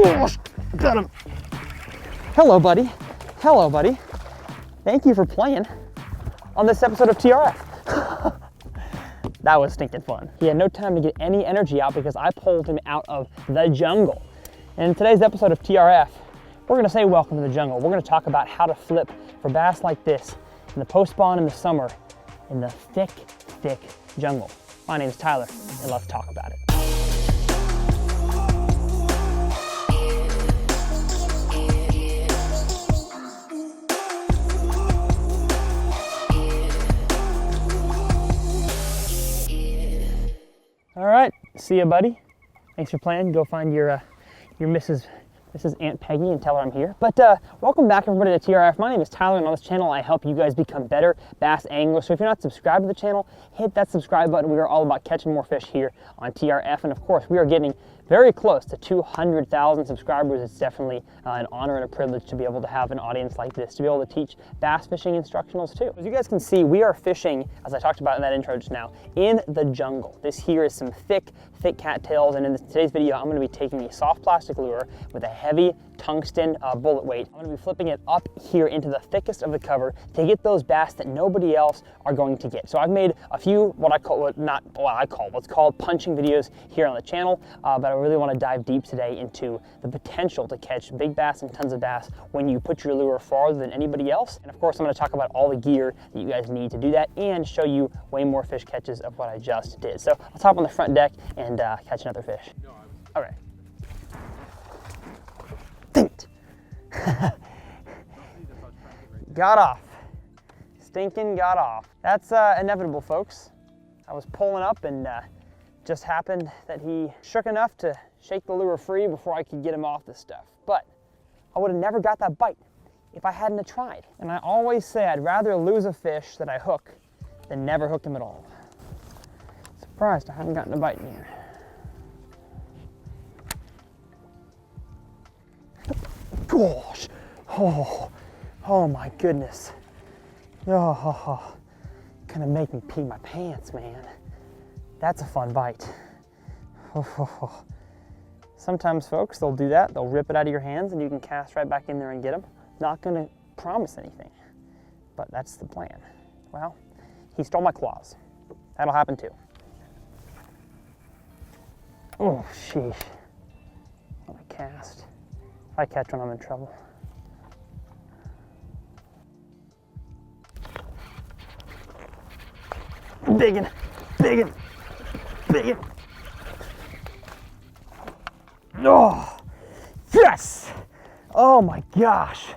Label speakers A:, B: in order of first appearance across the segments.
A: Gosh, got him. Hello, buddy. Hello, buddy. Thank you for playing on this episode of TRF. That was stinking fun. He had no time to get any energy out because I pulled him out of the jungle. And in today's episode of TRF, we're gonna say welcome to the jungle. We're gonna talk about how to flip for bass like this in the post-spawn in the summer in the thick, thick jungle. My name is Tyler, and let's talk about it. All right, see ya, buddy. Thanks for playing. Go find your Mrs. Aunt Peggy and tell her I'm here. But welcome back, everybody, to TRF. My name is Tyler, and on this channel, I help you guys become better bass anglers. So if you're not subscribed to the channel, hit that subscribe button. We are all about catching more fish here on TRF, and of course, we are getting very close to 200,000 subscribers. It's definitely an honor and a privilege to be able to have an audience like this, to be able to teach bass fishing instructionals too. As you guys can see, we are fishing, as I talked about in that intro just now, in the jungle. This here is some thick cattails, and in today's video, I'm gonna be taking a soft plastic lure with a heavy tungsten bullet weight. I'm gonna be flipping it up here into the thickest of the cover to get those bass that nobody else are going to get. So I've made a few what's called punching videos here on the channel, but I really want to dive deep today into the potential to catch big bass and tons of bass when you put your lure farther than anybody else. And of course, I'm going to talk about all the gear that you guys need to do that and show you way more fish catches of what I just did. So let's hop on the front deck and catch another fish. All right. Dang it. Got off. Stinking got off. That's inevitable, folks. I was pulling up and just happened that he shook enough to shake the lure free before I could get him off this stuff. But I would have never got that bite if I hadn't have tried. And I always say I'd rather lose a fish that I hook than never hook him at all. Surprised I haven't gotten a bite in here. Gosh, oh my goodness. Oh, gonna make me pee my pants, man. That's a fun bite. Sometimes, folks, they'll do that. They'll rip it out of your hands and you can cast right back in there and get them. Not gonna promise anything, but that's the plan. Well, he stole my claws. That'll happen too. Oh, sheesh. What a cast. If I catch one, I'm in trouble. Biggin, biggin, biggin. Oh, yes! Oh my gosh.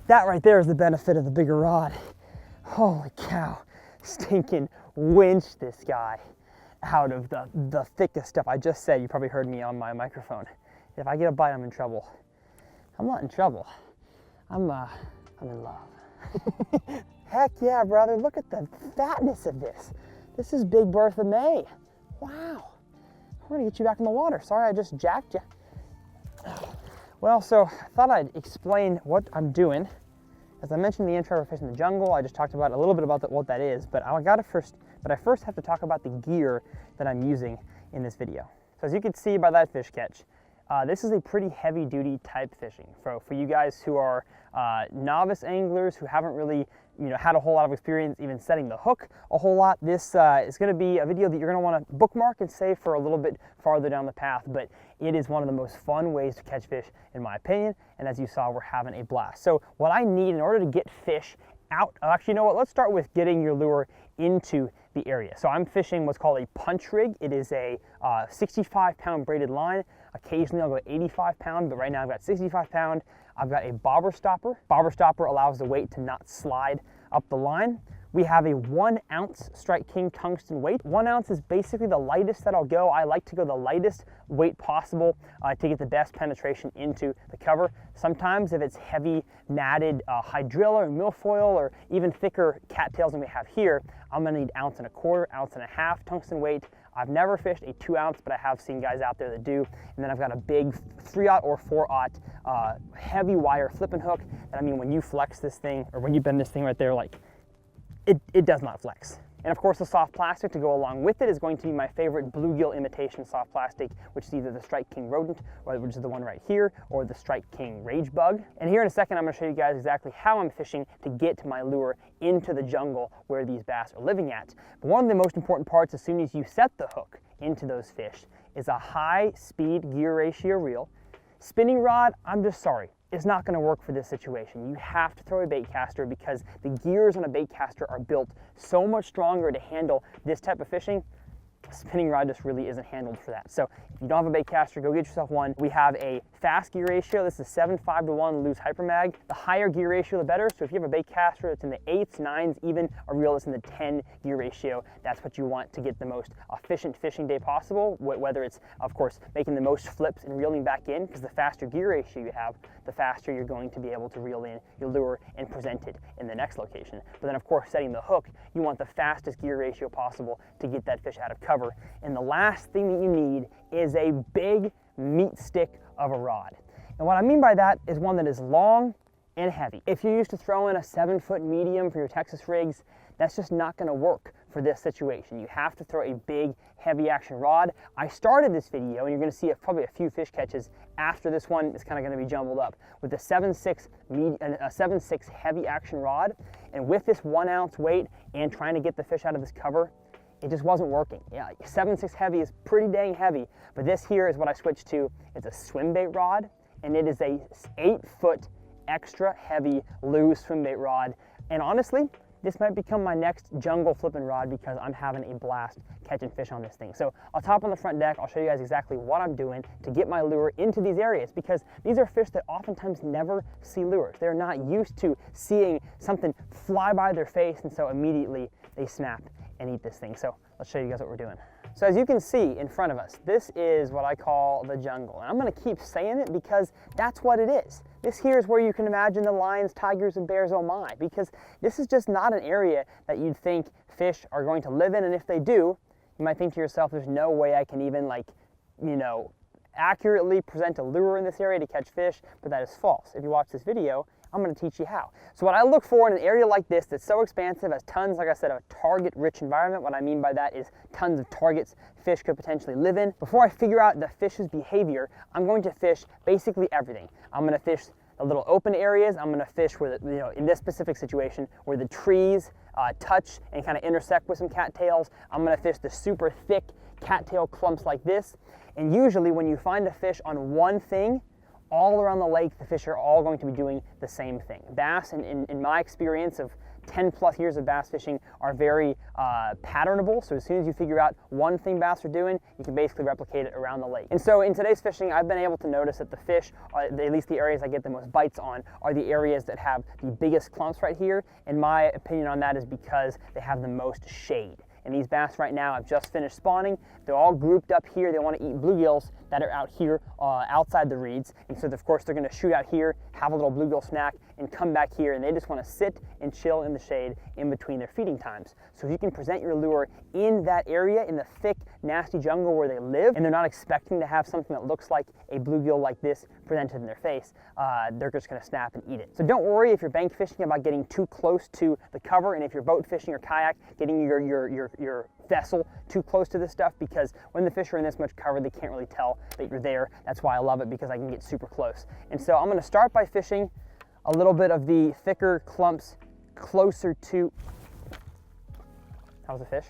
A: That right there is the benefit of the bigger rod. Holy cow. Stinking winch this guy out of the thickest stuff. I just said, you probably heard me on my microphone. If I get a bite, I'm in trouble. I'm not in trouble. I'm in love. Heck yeah, brother. Look at the fatness of this. This is Big Bertha May. Wow. We're gonna get you back in the water. Sorry I just jacked you. Well, so I thought I'd explain what I'm doing. As I mentioned in the intro, we're fishing the jungle. I just talked about a little bit about what that is, but I first have to talk about the gear that I'm using in this video. So as you can see by that fish catch, this is a pretty heavy duty type fishing. For you guys who are novice anglers who haven't really had a whole lot of experience even setting the hook a whole lot, this is going to be a video that you're going to want to bookmark and save for a little bit farther down the path, but it is one of the most fun ways to catch fish in my opinion, and as you saw, we're having a blast. So what I need in order to get fish out, actually, you know what, let's start with getting your lure into the area. So I'm fishing what's called a punch rig. It is a 65-pound braided line. Occasionally I'll go 85-pound, but right now I've got 65-pound. I've got a bobber stopper. Bobber stopper allows the weight to not slide up the line. We have a 1 ounce Strike King tungsten weight. 1 ounce is basically the lightest that I'll go. I like to go the lightest weight possible to get the best penetration into the cover. Sometimes if it's heavy matted hydrilla or milfoil or even thicker cattails than we have here, I'm gonna need 1 1/4 ounce, 1.5 ounce tungsten weight. I've never fished a 2 ounce, but I have seen guys out there that do. And then I've got a big 3/0 or 4/0 heavy wire flipping hook. And I mean, when you flex this thing, or when you bend this thing right there, like it does not flex. And of course, the soft plastic to go along with it is going to be my favorite bluegill imitation soft plastic, which is either the Strike King rodent, or which is the one right here, or the Strike King rage bug. And here in a second, I'm going to show you guys exactly how I'm fishing to get my lure into the jungle where these bass are living at. But one of the most important parts, as soon as you set the hook into those fish, is a high-speed gear ratio reel. Spinning rod, I'm just sorry, it's not going to work for this situation. You have to throw a bait caster because the gears on a bait caster are built so much stronger to handle this type of fishing. Spinning rod just really isn't handled for that. So if you don't have a bait caster, go get yourself one. We have a fast gear ratio. This is 7:5:1 loose hypermag. The higher gear ratio, the better. So if you have a bait caster that's in the 8s, 9s, even a reel that's in the 10 gear ratio, that's what you want to get the most efficient fishing day possible. Whether it's, of course, making the most flips and reeling back in, because the faster gear ratio you have, the faster you're going to be able to reel in your lure and present it in the next location. But then, of course, setting the hook, you want the fastest gear ratio possible to get that fish out of cover. And the last thing that you need is a big meat stick of a rod. And what I mean by that is one that is long and heavy. If you're used to throwing a 7-foot medium for your Texas rigs, that's just not going to work for this situation. You have to throw a big, heavy action rod. I started this video, and you're going to see probably a few fish catches after this one. It's kind of going to be jumbled up with a 7.6 heavy action rod. And with this 1 ounce weight and trying to get the fish out of this cover, it just wasn't working. Yeah, 7.6 heavy is pretty dang heavy, but this here is what I switched to. It's a swim bait rod, and it is a 8-foot extra heavy loose swim bait rod. And honestly, this might become my next jungle flipping rod because I'm having a blast catching fish on this thing. So I'll top on the front deck. I'll show you guys exactly what I'm doing to get my lure into these areas, because these are fish that oftentimes never see lures. They're not used to seeing something fly by their face, and so immediately they snap and eat this thing. So let's show you guys what we're doing. So as you can see in front of us, this is what I call the jungle. And I'm gonna keep saying it because that's what it is. This here is where you can imagine the lions, tigers, and bears, oh my, because this is just not an area that you'd think fish are going to live in. And if they do, you might think to yourself, there's no way I can even accurately present a lure in this area to catch fish, but that is false. If you watch this video, I'm going to teach you how. So what I look for in an area like this that's so expansive, has tons, like I said, of a target-rich environment. What I mean by that is tons of targets fish could potentially live in. Before I figure out the fish's behavior, I'm going to fish basically everything. I'm going to fish the little open areas. I'm going to fish where, in this specific situation, where the trees touch and kind of intersect with some cattails. I'm going to fish the super thick cattail clumps like this. And usually when you find a fish on one thing, all around the lake, the fish are all going to be doing the same thing. Bass, in my experience of 10 plus years of bass fishing, are very patternable. So as soon as you figure out one thing bass are doing, you can basically replicate it around the lake. And so in today's fishing, I've been able to notice that the fish, at least the areas I get the most bites on, are the areas that have the biggest clumps right here. And my opinion on that is because they have the most shade. And these bass right now have just finished spawning. They're all grouped up here. They want to eat bluegills that are out here outside the reeds. And so of course they're going to shoot out here, have a little bluegill snack, and come back here, and they just want to sit and chill in the shade in between their feeding times. So if you can present your lure in that area, in the thick, nasty jungle where they live, and they're not expecting to have something that looks like a bluegill like this presented in their face, they're just going to snap and eat it. So don't worry if you're bank fishing about getting too close to the cover, and if you're boat fishing or kayak, getting your vessel too close to this stuff, because when the fish are in this much cover, they can't really tell that you're there. That's why I love it, because I can get super close. And so I'm going to start by fishing a little bit of the thicker clumps closer to, how's the fish?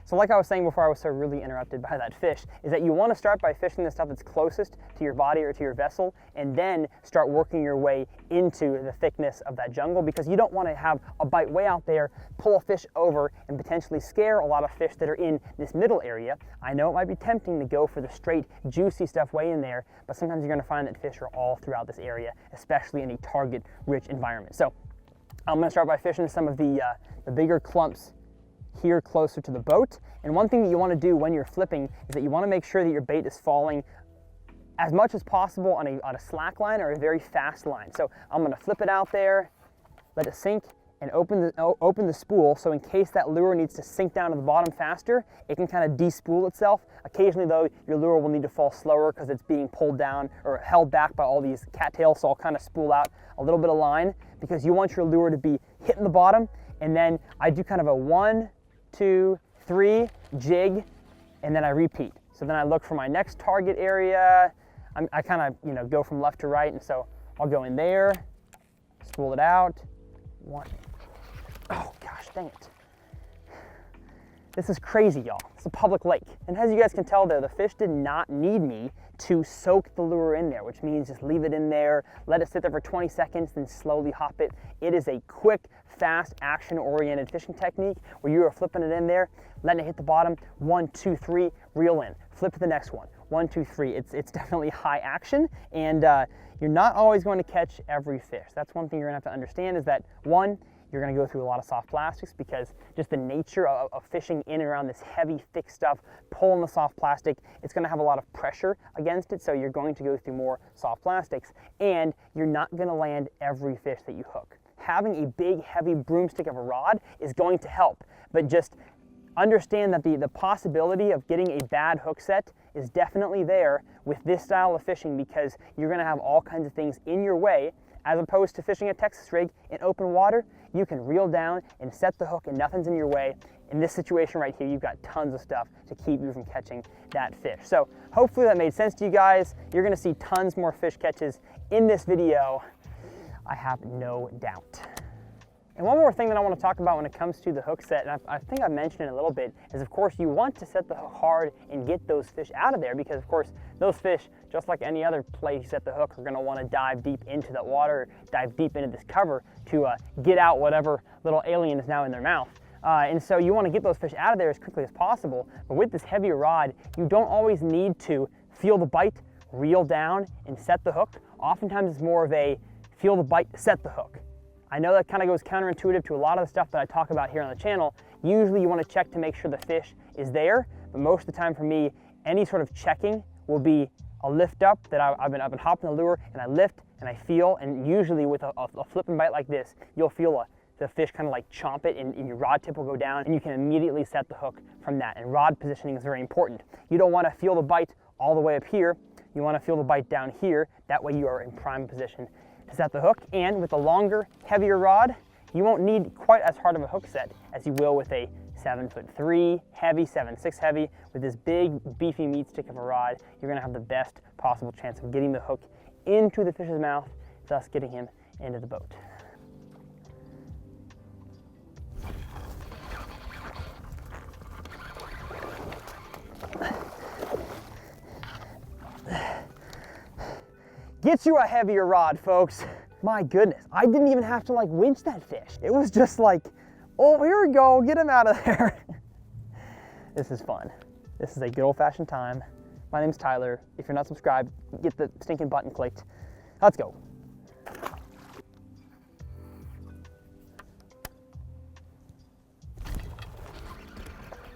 A: So like I was saying before I was so rudely interrupted by that fish, is that you want to start by fishing the stuff that's closest to your body or to your vessel, and then start working your way into the thickness of that jungle, because you don't want to have a bite way out there, pull a fish over, and potentially scare a lot of fish that are in this middle area. I know it might be tempting to go for the straight, juicy stuff way in there, but sometimes you're going to find that fish are all throughout this area, especially in a target-rich environment. So I'm going to start by fishing some of the bigger clumps here closer to the boat. And one thing that you want to do when you're flipping is that you want to make sure that your bait is falling as much as possible on a slack line or a very fast line. So I'm going to flip it out there, let it sink, and open the spool, so in case that lure needs to sink down to the bottom faster, it can kind of de-spool itself. Occasionally though, your lure will need to fall slower because it's being pulled down or held back by all these cattails, so I'll kind of spool out a little bit of line, because you want your lure to be hitting the bottom And then I do kind of a 1, 2, 3 jig, and then I repeat. So then I look for my next target area. I kind of, you know, go from left to right, and so I'll go in there, spool it out. One. Oh gosh, dang it. This is crazy, y'all. It's a public lake. And as you guys can tell there, the fish did not need me to soak the lure in there, which means just leave it in there, let it sit there for 20 seconds, then slowly hop it. It is a quick, fast, action-oriented fishing technique where you are flipping it in there, letting it hit the bottom, 1, 2, 3, reel in. Flip to the next one, 1, 2, 3. It's definitely high action, and you're not always going to catch every fish. That's one thing you're gonna have to understand is that, one, you're gonna go through a lot of soft plastics because just the nature of fishing in and around this heavy, thick stuff, pulling the soft plastic, it's gonna have a lot of pressure against it, so you're going to go through more soft plastics, and you're not gonna land every fish that you hook. Having a big, heavy broomstick of a rod is going to help, but just understand that the possibility of getting a bad hook set is definitely there with this style of fishing because you're gonna have all kinds of things in your way. As opposed to fishing a Texas rig in open water, you can reel down and set the hook and nothing's in your way. In this situation right here, you've got tons of stuff to keep you from catching that fish. So hopefully that made sense to you guys. You're gonna see tons more fish catches in this video, I have no doubt. And one more thing that I want to talk about when it comes to the hook set, and I think I've mentioned it a little bit, is of course you want to set the hook hard and get those fish out of there because of course those fish, just like any other place you set the hook, are going to want to dive deep into that water, dive deep into this cover to get out whatever little alien is now in their mouth. And so you want to get those fish out of there as quickly as possible, but with this heavier rod, you don't always need to feel the bite, reel down, and set the hook. Oftentimes it's more of a feel the bite, set the hook. I know that kind of goes counterintuitive to a lot of the stuff that I talk about here on the channel. Usually you want to check to make sure the fish is there, but most of the time for me, any sort of checking will be a lift up that I've been hopping the lure and I lift and I feel, and usually with a flipping bite like this, you'll feel the fish kind of like chomp it and your rod tip will go down and you can immediately set the hook from that. And rod positioning is very important. You don't want to feel the bite all the way up here. You want to feel the bite down here. That way you are in prime position to set the hook. And with a longer, heavier rod, you won't need quite as hard of a hook set as you will with a 7'3" heavy, 7'6" heavy. With this big, beefy meat stick of a rod, you're gonna have the best possible chance of getting the hook into the fish's mouth, thus getting him into the boat. Get you a heavier rod, folks. My goodness, I didn't even have to like winch that fish. It was just like, oh, here we go, get him out of there. This is fun. This is a good old-fashioned time. My name's Tyler. If you're not subscribed, get the stinking button clicked. Let's go.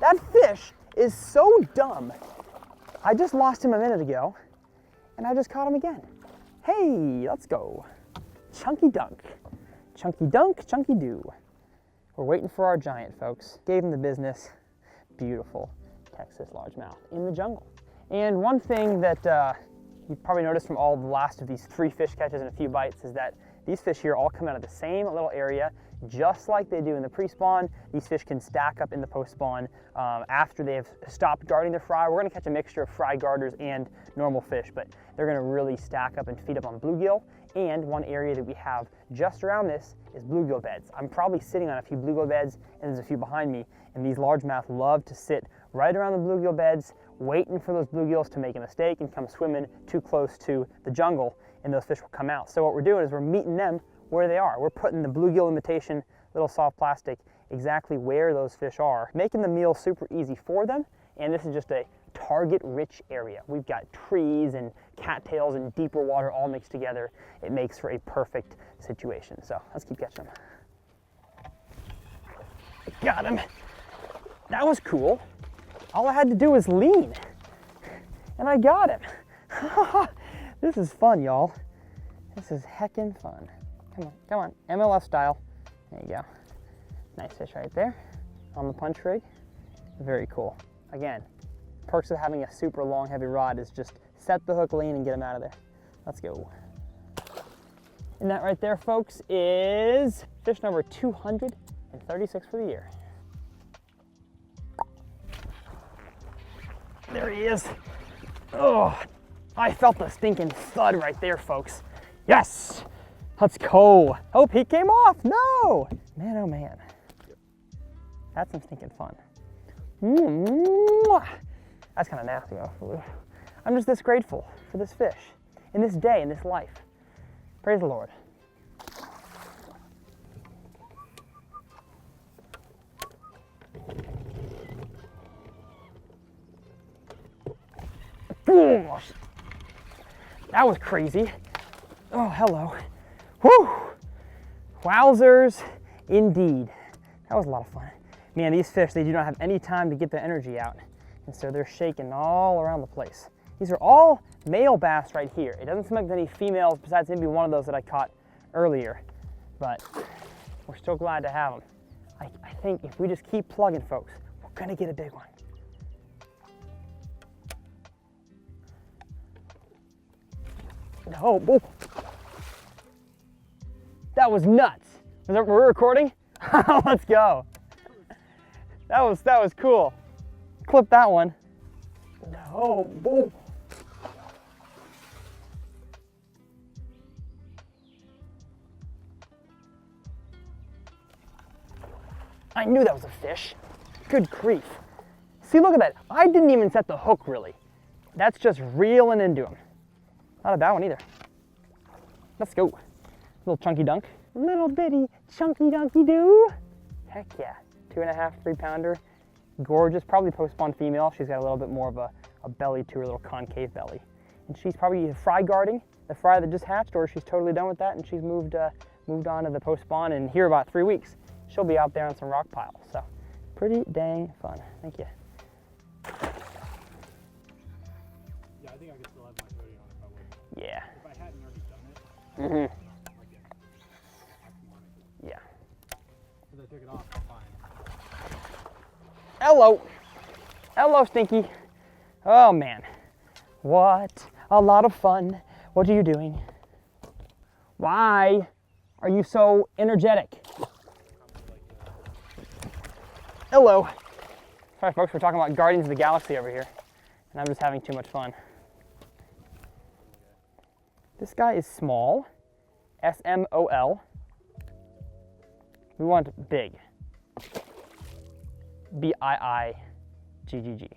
A: That fish is so dumb. I just lost him a minute ago, and I just caught him again. Hey, let's go. Chunky dunk. Chunky dunk, chunky do. We're waiting for our giant, folks. Gave him the business. Beautiful Texas largemouth in the jungle. And one thing that you've probably noticed from all the last of these 3 fish catches and a few bites is that these fish here all come out of the same little area, just like they do in the pre-spawn. These fish can stack up in the post-spawn after they've stopped guarding their fry. We're gonna catch a mixture of fry guarders and normal fish, but they're gonna really stack up and feed up on bluegill. And one area that we have just around this is bluegill beds. I'm probably sitting on a few bluegill beds, and there's a few behind me, and these largemouth love to sit right around the bluegill beds, waiting for those bluegills to make a mistake and come swimming too close to the jungle, and those fish will come out. So what we're doing is we're meeting them where they are. We're putting the bluegill imitation little soft plastic exactly where those fish are, making the meal super easy for them. And this is just a target-rich area. We've got trees and cattails and deeper water all mixed together. It makes for a perfect situation. So let's keep catching them. Got him. That was cool. All I had to do was lean, and I got him. This is fun, y'all. This is heckin' fun. Come on, come on, MLF style. There you go. Nice fish right there on the punch rig. Very cool. Again, perks of having a super long, heavy rod is just set the hook, lean, and get them out of there. Let's go. And that right there, folks, is fish number 200 and 36 for the year. There he is. Oh, I felt the stinking thud right there, folks. Yes, let's go. Oh, he came off, no. Man, oh man. That's some stinking fun. That's kind of nasty. I'm just this grateful for this fish, in this day, in this life. Praise the Lord. That was crazy. Oh, hello. Whew. Wowzers, indeed. That was a lot of fun. Man, these fish, they do not have any time to get their energy out. And so they're shaking all around the place. These are all male bass right here. It doesn't seem like there's any females besides maybe one of those that I caught earlier. But we're still glad to have them. I think if we just keep plugging, folks, we're gonna get a big one. Oh, oh. That was nuts. We're recording? Let's go. That was cool. Clip that one. No. Oh. I knew that was a fish. Good grief. See, look at that. I didn't even set the hook really. That's just reeling into him. Not a bad one either. Let's go. Little chunky dunk. Little bitty chunky dunky doo. Heck yeah. 2.5, 3 pounder. Gorgeous, probably post-spawn female. She's got a little bit more of a belly to her, little concave belly. And she's probably fry guarding the fry that just hatched, or she's totally done with that and she's moved on to the post-spawn, and here about 3 weeks, she'll be out there on some rock piles. So pretty dang fun. Thank you.
B: Yeah, I think I could still have my hoodie on if I would.
A: Yeah.
B: If I hadn't already done it.
A: Yeah.
B: Because I took it off, I'm fine.
A: Hello. Hello, Stinky. Oh man. What a lot of fun. What are you doing? Why are you so energetic? Hello. Sorry folks, we're talking about Guardians of the Galaxy over here, and I'm just having too much fun. This guy is small, S-M-O-L. We want big, B-I-I-G-G-G.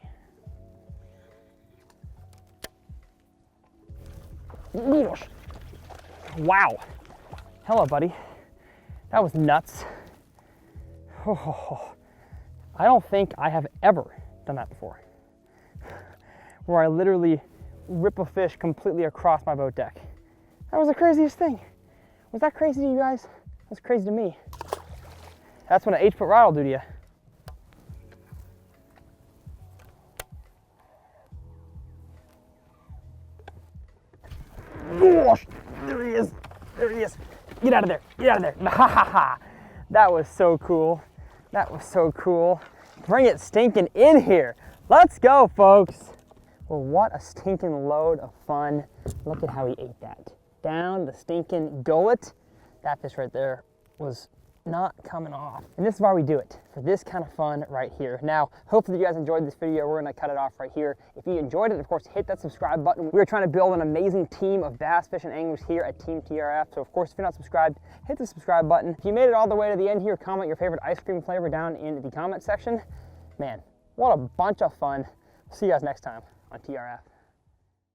A: Wow. Hello, buddy. That was nuts. Oh, I don't think I have ever done that before, where I literally rip a fish completely across my boat deck. That was the craziest thing. Was that crazy to you guys? That was crazy to me. That's what an 8-foot rod will do to you. Gosh, there he is. There he is. Get out of there. Get out of there. Ha ha ha. That was so cool. That was so cool. Bring it stinking in here. Let's go, folks. Well, what a stinking load of fun. Look at how he ate that. Down the stinking gullet. That fish right there was not coming off. And this is why we do it, for this kind of fun right here. Now, hopefully you guys enjoyed this video. We're gonna cut it off right here. If you enjoyed it, of course, hit that subscribe button. We're trying to build an amazing team of bass fishing anglers here at Team TRF. So of course, if you're not subscribed, hit the subscribe button. If you made it all the way to the end here, comment your favorite ice cream flavor down in the comment section. Man, what a bunch of fun. See you guys next time on TRF.